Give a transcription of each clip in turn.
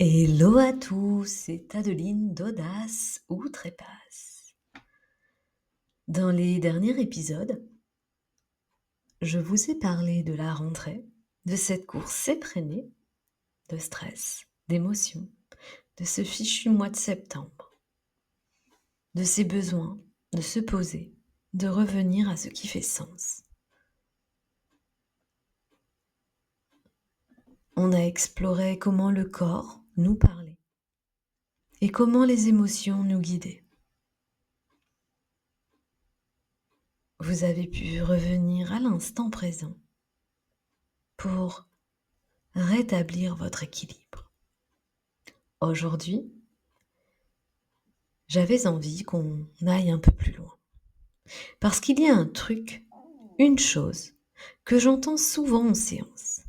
Hello à tous, c'est Adeline d'Audace ou Trépasse. Dans les derniers épisodes, je vous ai parlé de la rentrée, de cette course effrénée, de stress, d'émotions, de ce fichu mois de septembre, de ses besoins, de se poser, de revenir à ce qui fait sens. On a exploré comment le corps nous parlait et comment les émotions nous guidaient. Vous avez pu revenir à l'instant présent pour rétablir votre équilibre. Aujourd'hui, j'avais envie qu'on aille un peu plus loin. Parce qu'il y a un truc, une chose, que j'entends souvent en séance.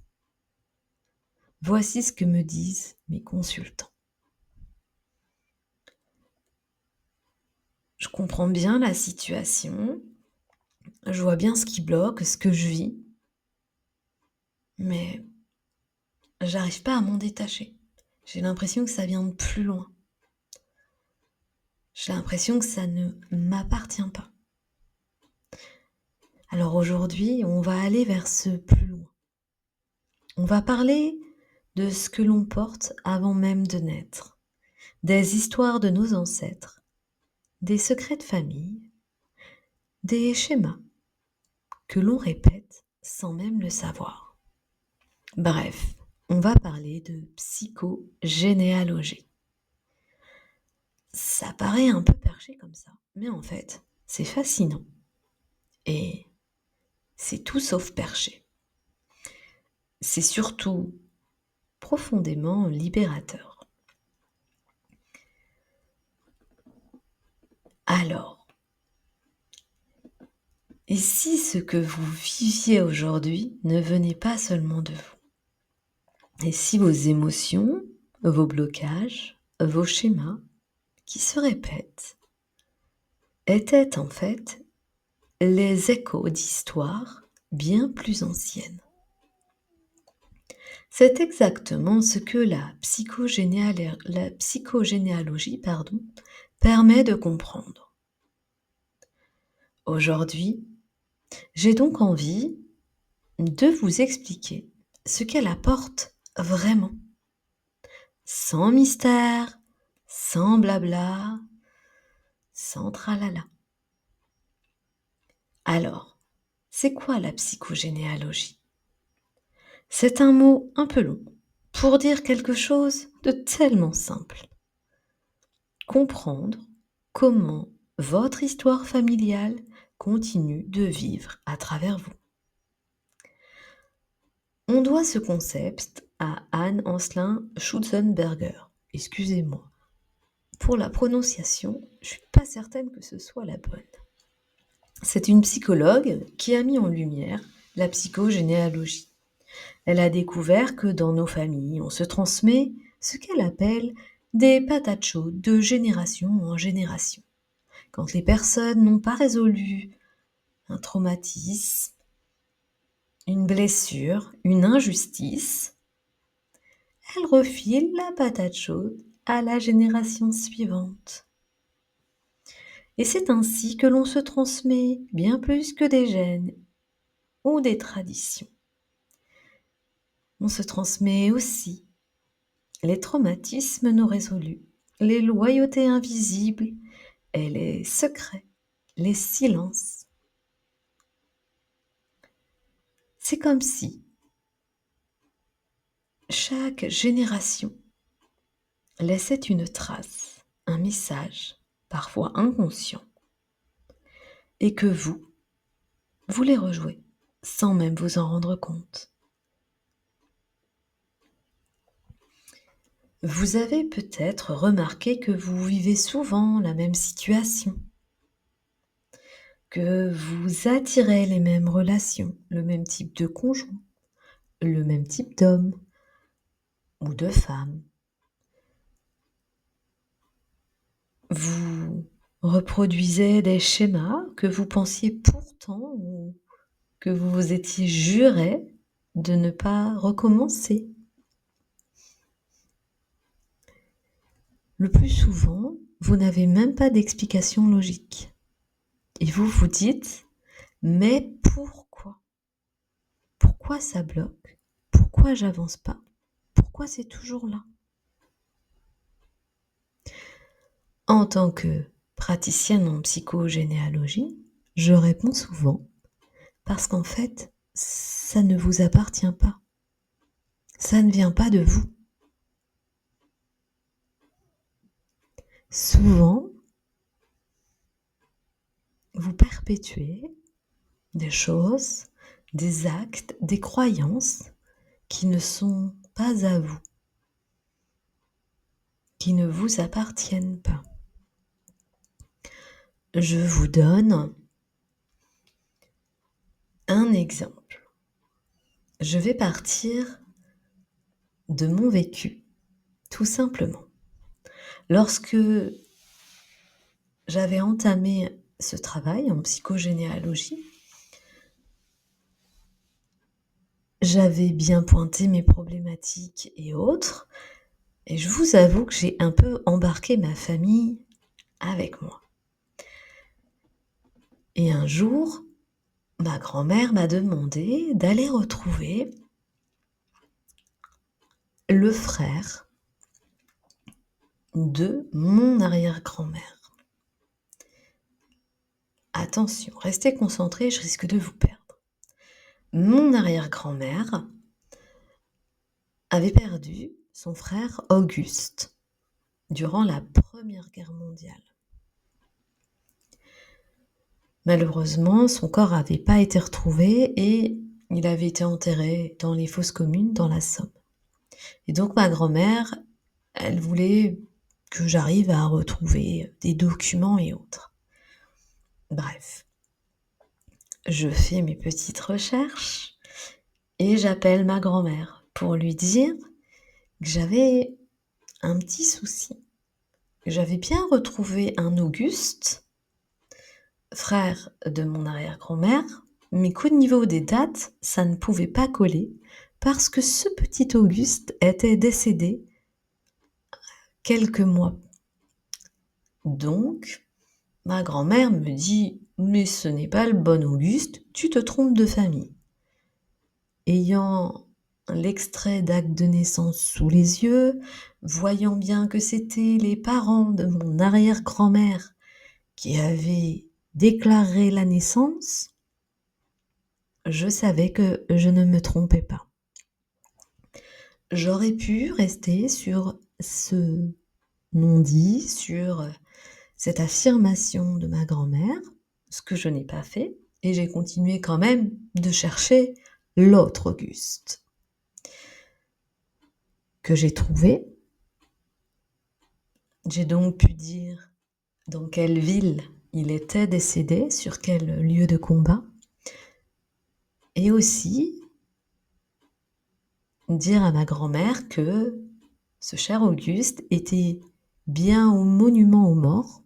Voici ce que me disent mes consultants. Je comprends bien la situation, je vois bien ce qui bloque, ce que je vis, mais j'arrive pas à m'en détacher. J'ai l'impression que ça vient de plus loin. J'ai l'impression que ça ne m'appartient pas. Alors aujourd'hui, on va aller vers ce plus loin. On va parler de ce que l'on porte avant même de naître, des histoires de nos ancêtres, des secrets de famille, des schémas que l'on répète sans même le savoir. Bref, on va parler de psychogénéalogie. Ça paraît un peu perché comme ça, mais en fait, c'est fascinant. Et c'est tout sauf perché. C'est surtout profondément libérateur. Alors, et si ce que vous viviez aujourd'hui ne venait pas seulement de vous? Et si vos émotions, vos blocages, vos schémas qui se répètent étaient en fait les échos d'histoires bien plus anciennes? C'est exactement ce que la psychogénéalogie permet de comprendre. Aujourd'hui, j'ai donc envie de vous expliquer ce qu'elle apporte vraiment. Sans mystère, sans blabla, sans tralala. Alors, c'est quoi la psychogénéalogie? C'est un mot un peu long pour dire quelque chose de tellement simple. Comprendre comment votre histoire familiale continue de vivre à travers vous. On doit ce concept à Anne Ancelin Schutzenberger. Excusez-moi. Pour la prononciation, je ne suis pas certaine que ce soit la bonne. C'est une psychologue qui a mis en lumière la psychogénéalogie. Elle a découvert que dans nos familles, on se transmet ce qu'elle appelle des patates chaudes de génération en génération. Quand les personnes n'ont pas résolu un traumatisme, une blessure, une injustice, elles refilent la patate chaude à la génération suivante. Et c'est ainsi que l'on se transmet bien plus que des gènes ou des traditions. On se transmet aussi les traumatismes non résolus, les loyautés invisibles et les secrets, les silences. C'est comme si chaque génération laissait une trace, un message, parfois inconscient, et que vous les rejouez sans même vous en rendre compte. Vous avez peut-être remarqué que vous vivez souvent la même situation, que vous attirez les mêmes relations, le même type de conjoint, le même type d'homme ou de femme. Vous reproduisez des schémas que vous pensiez pourtant ou que vous vous étiez juré de ne pas recommencer. le plus souvent, vous n'avez même pas d'explication logique. Et vous vous dites, mais pourquoi? Pourquoi ça bloque? Pourquoi j'avance pas? Pourquoi c'est toujours là? En tant que praticienne en psychogénéalogie, je réponds souvent parce qu'en fait, ça ne vous appartient pas. Ça ne vient pas de vous. Souvent, vous perpétuez des choses, des actes, des croyances qui ne sont pas à vous, qui ne vous appartiennent pas. Je vous donne un exemple. Je vais partir de mon vécu, tout simplement. Lorsque j'avais entamé ce travail en psychogénéalogie, j'avais bien pointé mes problématiques et autres, et je vous avoue que j'ai un peu embarqué ma famille avec moi. Et un jour, ma grand-mère m'a demandé d'aller retrouver le frère de mon arrière-grand-mère. Attention, restez concentrés, je risque de vous perdre. Mon arrière-grand-mère avait perdu son frère Auguste durant la Première Guerre mondiale. Malheureusement, son corps n'avait pas été retrouvé et il avait été enterré dans les fosses communes dans la Somme. Et donc ma grand-mère, elle voulait que j'arrive à retrouver des documents et autres. Bref, je fais mes petites recherches et j'appelle ma grand-mère pour lui dire que j'avais un petit souci. J'avais bien retrouvé un Auguste, frère de mon arrière-grand-mère, mais qu'au niveau des dates, ça ne pouvait pas coller parce que ce petit Auguste était décédé quelques mois. Donc, ma grand-mère me dit « Mais ce n'est pas le bon Auguste, tu te trompes de famille. » Ayant l'extrait d'acte de naissance sous les yeux, voyant bien que c'était les parents de mon arrière-grand-mère qui avaient déclaré la naissance, je savais que je ne me trompais pas. J'aurais pu rester sur ce non-dit, sur cette affirmation de ma grand-mère, ce que je n'ai pas fait, et j'ai continué quand même de chercher l'autre Auguste que j'ai trouvé. J'ai donc pu dire dans quelle ville il était décédé, sur quel lieu de combat, et aussi dire à ma grand-mère que ce cher Auguste était bien au monument aux morts,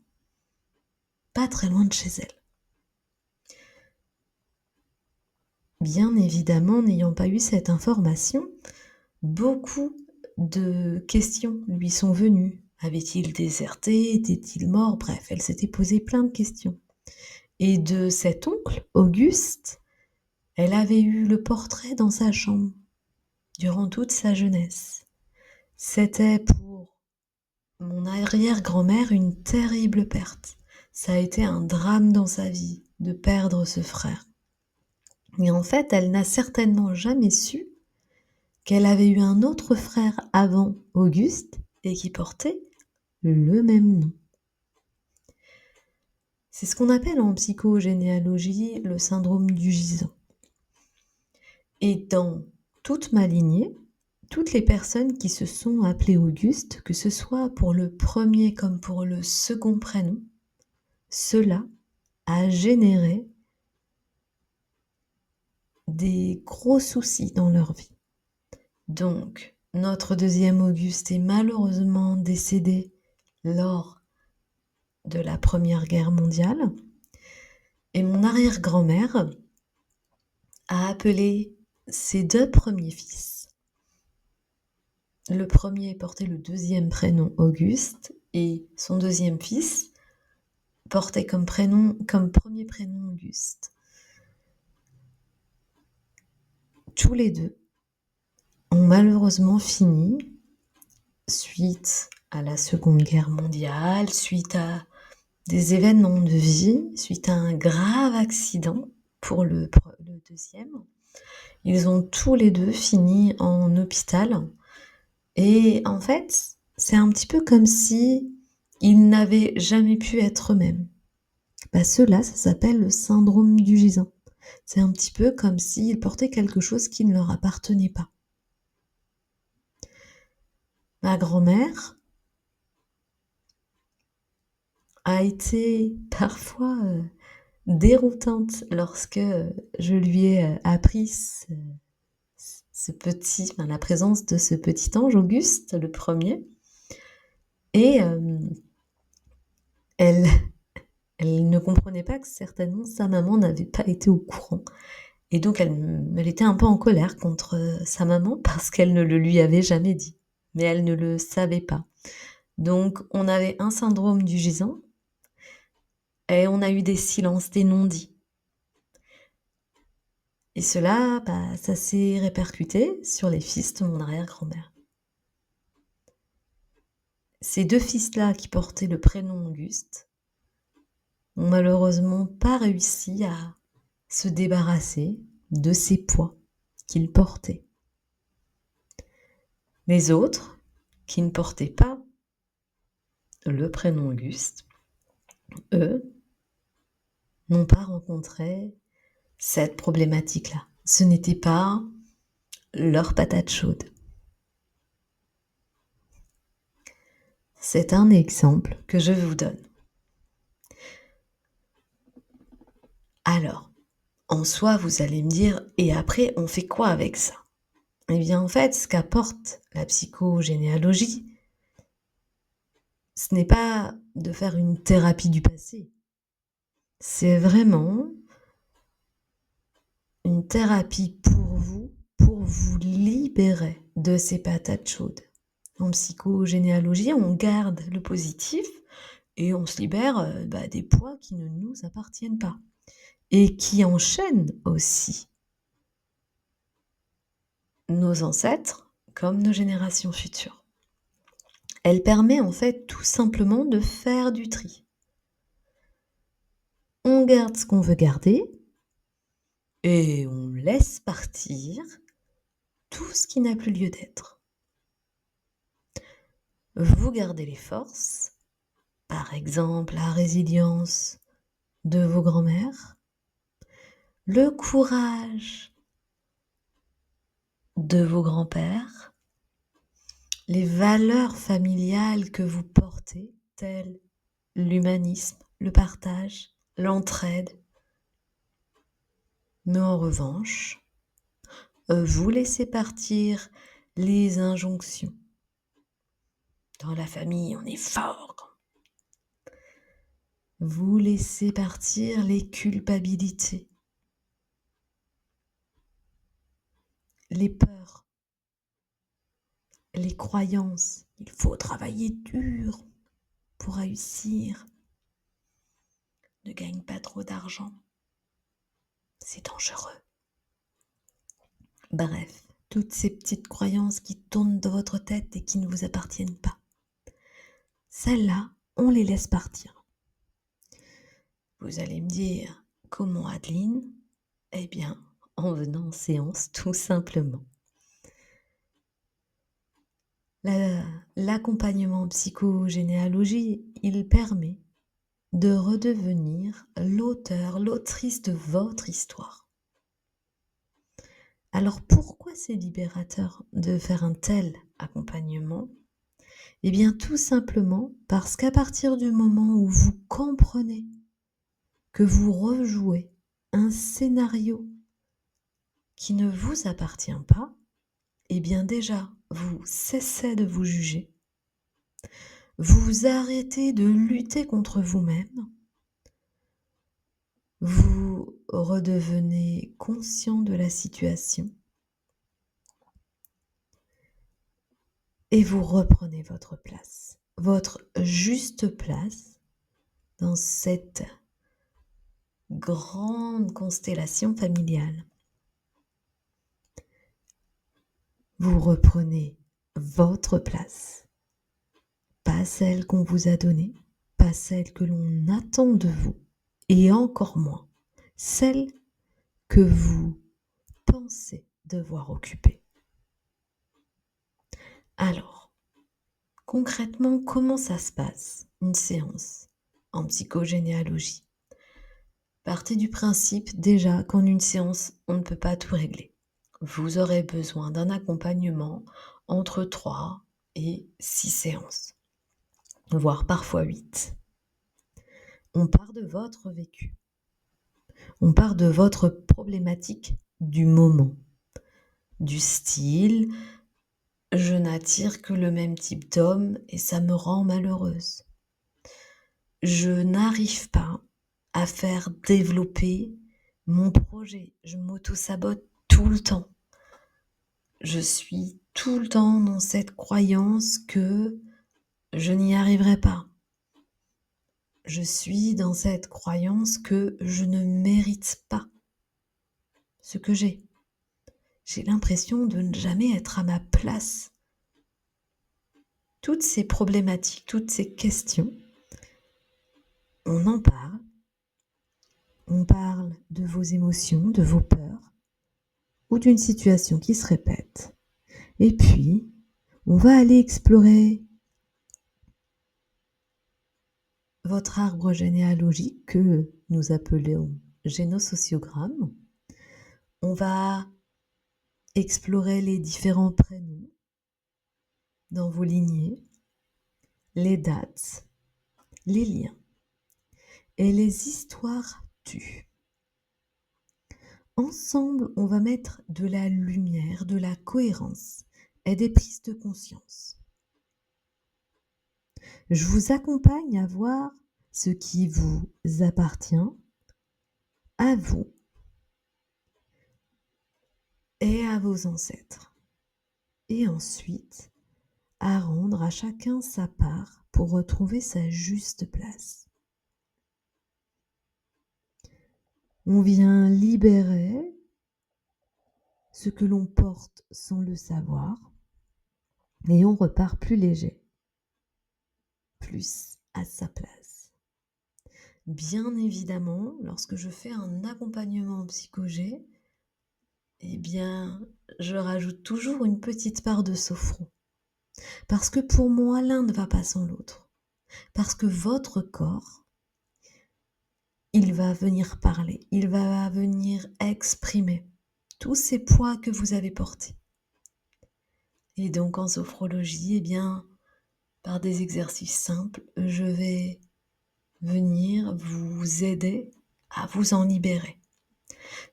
pas très loin de chez elle. Bien évidemment, n'ayant pas eu cette information, beaucoup de questions lui sont venues. Avait-il déserté? Était-il mort? Bref, elle s'était posé plein de questions. Et de cet oncle, Auguste, elle avait eu le portrait dans sa chambre durant toute sa jeunesse. C'était pour mon arrière-grand-mère une terrible perte. Ça a été un drame dans sa vie de perdre ce frère. Et en fait, elle n'a certainement jamais su qu'elle avait eu un autre frère avant Auguste et qui portait le même nom. C'est ce qu'on appelle en psychogénéalogie le syndrome du gisant. Et dans toute ma lignée, toutes les personnes qui se sont appelées Auguste, que ce soit pour le premier comme pour le second prénom, cela a généré des gros soucis dans leur vie. Donc, notre deuxième Auguste est malheureusement décédé lors de la Première Guerre mondiale. Et mon arrière-grand-mère a appelé ses deux premiers fils le premier portait le deuxième prénom Auguste et son deuxième fils portait comme premier prénom Auguste. Tous les deux ont malheureusement fini, suite à la Seconde Guerre mondiale, suite à des événements de vie, suite à un grave accident pour le deuxième. Ils ont tous les deux fini en hôpital. Et en fait, c'est un petit peu comme si ils n'avaient jamais pu être eux-mêmes. Cela, ça s'appelle le syndrome du gisant. C'est un petit peu comme s'ils portaient quelque chose qui ne leur appartenait pas. Ma grand-mère a été parfois déroutante lorsque je lui ai appris la présence de ce petit ange, Auguste, le premier. Et elle ne comprenait pas que certainement sa maman n'avait pas été au courant. Et donc elle était un peu en colère contre sa maman parce qu'elle ne le lui avait jamais dit. Mais elle ne le savait pas. Donc on avait un syndrome du gisant et on a eu des silences, des non-dits. Et cela, ça s'est répercuté sur les fils de mon arrière-grand-mère. Ces deux fils-là qui portaient le prénom Auguste n'ont malheureusement pas réussi à se débarrasser de ces poids qu'ils portaient. Les autres, qui ne portaient pas le prénom Auguste, eux, n'ont pas rencontré cette problématique-là. Ce n'était pas leur patate chaude. C'est un exemple que je vous donne. Alors, en soi, vous allez me dire, et après, on fait quoi avec ça? Eh bien, en fait, ce qu'apporte la psychogénéalogie, ce n'est pas de faire une thérapie du passé. C'est vraiment une thérapie pour vous libérer de ces patates chaudes. En psychogénéalogie, on garde le positif et on se libère des poids qui ne nous appartiennent pas et qui enchaînent aussi nos ancêtres comme nos générations futures. Elle permet en fait tout simplement de faire du tri. On garde ce qu'on veut garder et on laisse partir tout ce qui n'a plus lieu d'être. Vous gardez les forces, par exemple la résilience de vos grands-mères, le courage de vos grands-pères, les valeurs familiales que vous portez, telles l'humanisme, le partage, l'entraide. Mais en revanche, vous laissez partir les injonctions. Dans la famille, on est fort. Vous laissez partir les culpabilités, les peurs, les croyances. Il faut travailler dur pour réussir. Ne gagne pas trop d'argent. C'est dangereux. Bref, toutes ces petites croyances qui tournent dans votre tête et qui ne vous appartiennent pas. Celles-là, on les laisse partir. Vous allez me dire, comment Adeline? Eh bien, en venant en séance, tout simplement. L'accompagnement en psychogénéalogie, il permet de redevenir l'auteur, l'autrice de votre histoire. Alors pourquoi c'est libérateur de faire un tel accompagnement? Eh bien tout simplement parce qu'à partir du moment où vous comprenez que vous rejouez un scénario qui ne vous appartient pas, eh bien déjà vous cessez de vous juger. Vous arrêtez de lutter contre vous-même. Vous redevenez conscient de la situation. et vous reprenez votre place, votre juste place dans cette grande constellation familiale. Vous reprenez votre place, pas celle qu'on vous a donnée, pas celle que l'on attend de vous, et encore moins celle que vous pensez devoir occuper. Alors, concrètement, comment ça se passe, une séance en psychogénéalogie? Partez du principe déjà qu'en une séance, on ne peut pas tout régler. Vous aurez besoin d'un accompagnement entre 3 et 6 séances, voire parfois 8. On part de votre vécu. On part de votre problématique du moment, du style « je n'attire que le même type d'homme et ça me rend malheureuse ». Je n'arrive pas à faire développer mon projet. Je m'auto-sabote tout le temps. Je suis tout le temps dans cette croyance que je n'y arriverai pas. Je suis dans cette croyance que je ne mérite pas ce que j'ai. J'ai l'impression de ne jamais être à ma place. Toutes ces problématiques, toutes ces questions, on en parle. On parle de vos émotions, de vos peurs, ou d'une situation qui se répète. Et puis, on va aller explorer votre arbre généalogique que nous appelons génosociogramme. On va explorer les différents prénoms dans vos lignées, les dates, les liens et les histoires tues. Ensemble, on va mettre de la lumière, de la cohérence et des prises de conscience. Je vous accompagne à voir ce qui vous appartient, à vous et à vos ancêtres. Et ensuite, à rendre à chacun sa part pour retrouver sa juste place. On vient libérer ce que l'on porte sans le savoir et on repart plus léger, plus à sa place. Bien évidemment, lorsque je fais un accompagnement psychogé, eh bien, je rajoute toujours une petite part de sophro. Parce que pour moi, l'un ne va pas sans l'autre. Parce que votre corps, il va venir parler, il va venir exprimer tous ces poids que vous avez portés. Et donc en sophrologie, eh bien, par des exercices simples, je vais venir vous aider à vous en libérer.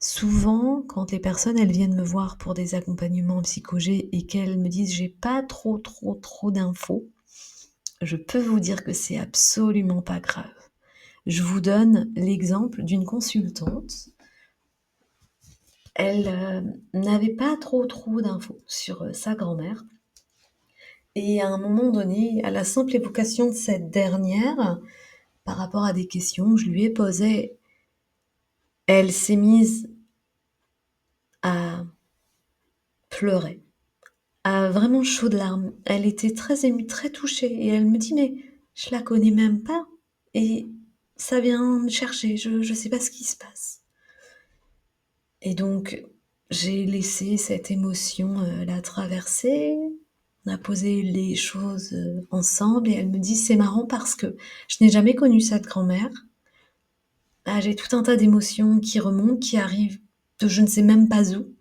Souvent, quand les personnes elles viennent me voir pour des accompagnements psychogés et qu'elles me disent j'ai pas trop d'infos, je peux vous dire que c'est absolument pas grave. Je vous donne l'exemple d'une consultante. Elle n'avait pas trop d'infos sur sa grand-mère. Et à un moment donné, à la simple évocation de cette dernière, par rapport à des questions que je lui ai posées, elle s'est mise à pleurer, à vraiment chaudes larmes. Elle était très émue, très touchée. Et elle me dit, mais je la connais même pas. Et ça vient me chercher, je sais pas ce qui se passe. Et donc, j'ai laissé cette émotion la traverser. On a posé les choses ensemble et elle me dit c'est marrant parce que je n'ai jamais connu cette grand-mère. Ah, j'ai tout un tas d'émotions qui remontent, qui arrivent de je ne sais même pas où.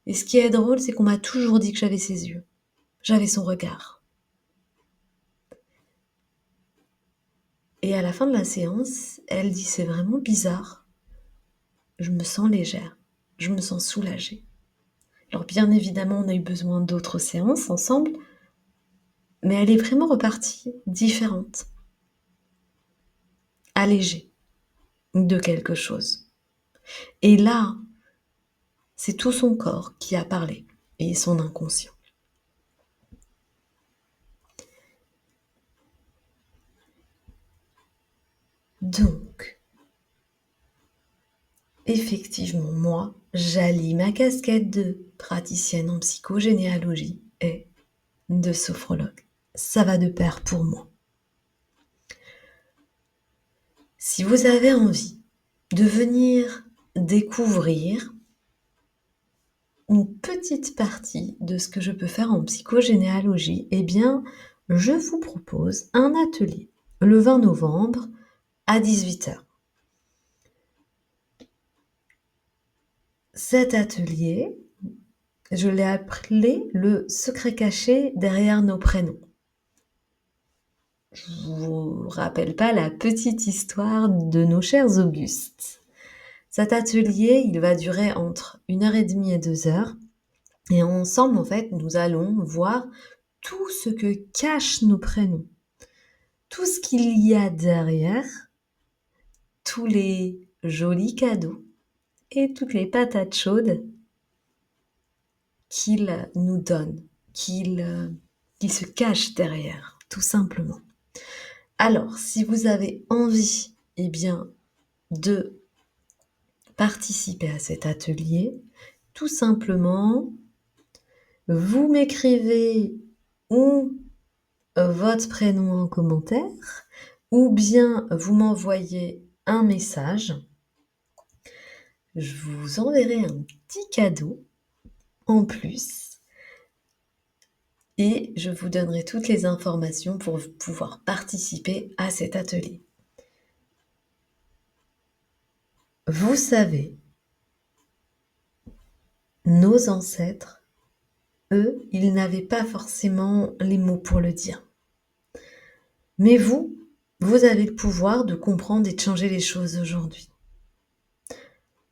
Et ce qui est drôle, c'est qu'on m'a toujours dit que j'avais ses yeux. J'avais son regard. Et à la fin de la séance, elle dit c'est vraiment bizarre. Je me sens légère. Je me sens soulagée. Alors bien évidemment, on a eu besoin d'autres séances ensemble, mais elle est vraiment repartie différente, allégée de quelque chose. Et là, c'est tout son corps qui a parlé et son inconscient. Donc, effectivement, moi, j'allie ma casquette de praticienne en psychogénéalogie et de sophrologue. Ça va de pair pour moi. Si vous avez envie de venir découvrir une petite partie de ce que je peux faire en psychogénéalogie, eh bien, je vous propose un atelier le 20 novembre à 18h. Cet atelier, je l'ai appelé le secret caché derrière nos prénoms. Je vous rappelle pas la petite histoire de nos chers Augustes. Cet atelier, il va durer entre 1h30 et 2h. Et ensemble, en fait, nous allons voir tout ce que cachent nos prénoms. Tout ce qu'il y a derrière, tous les jolis cadeaux et toutes les patates chaudes qu'il nous donne, qu'il se cache derrière, tout simplement. Alors, si vous avez envie, eh bien, de participer à cet atelier, tout simplement, vous m'écrivez ou votre prénom en commentaire, ou bien vous m'envoyez un message. Je vous enverrai un petit cadeau en plus et je vous donnerai toutes les informations pour pouvoir participer à cet atelier. Vous savez, nos ancêtres, eux, ils n'avaient pas forcément les mots pour le dire. Mais vous avez le pouvoir de comprendre et de changer les choses aujourd'hui.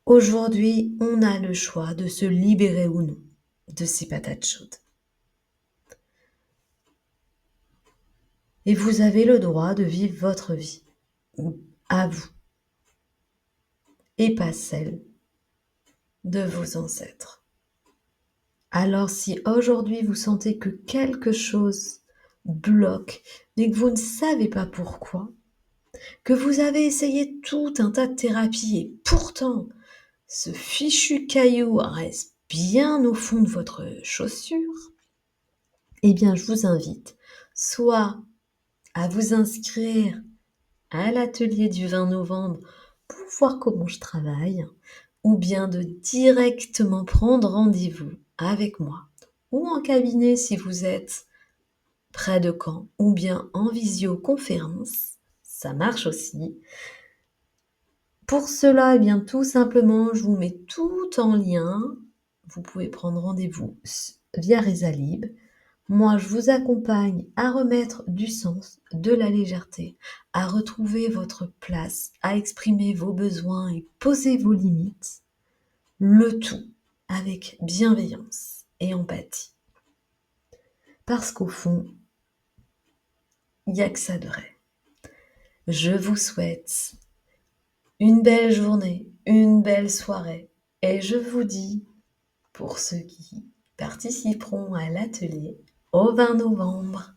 Aujourd'hui, on a le choix de se libérer ou non de ces patates chaudes. Et vous avez le droit de vivre votre vie à vous et pas celle de vos ancêtres. Alors si aujourd'hui vous sentez que quelque chose bloque, mais que vous ne savez pas pourquoi, que vous avez essayé tout un tas de thérapies et pourtant ce fichu caillou reste bien au fond de votre chaussure, eh bien je vous invite soit à vous inscrire à l'atelier du 20 novembre pour voir comment je travaille, ou bien de directement prendre rendez-vous avec moi, ou en cabinet si vous êtes près de Caen, ou bien en visioconférence, ça marche aussi. Pour cela, eh bien tout simplement, je vous mets tout en lien. Vous pouvez prendre rendez-vous via Rezalib. Moi, je vous accompagne à remettre du sens, de la légèreté, à retrouver votre place, à exprimer vos besoins et poser vos limites. Le tout avec bienveillance et empathie. Parce qu'au fond, il n'y a que ça de vrai. Je vous souhaite une belle journée, une belle soirée. Et je vous dis, pour ceux qui participeront à l'atelier, au 20 novembre,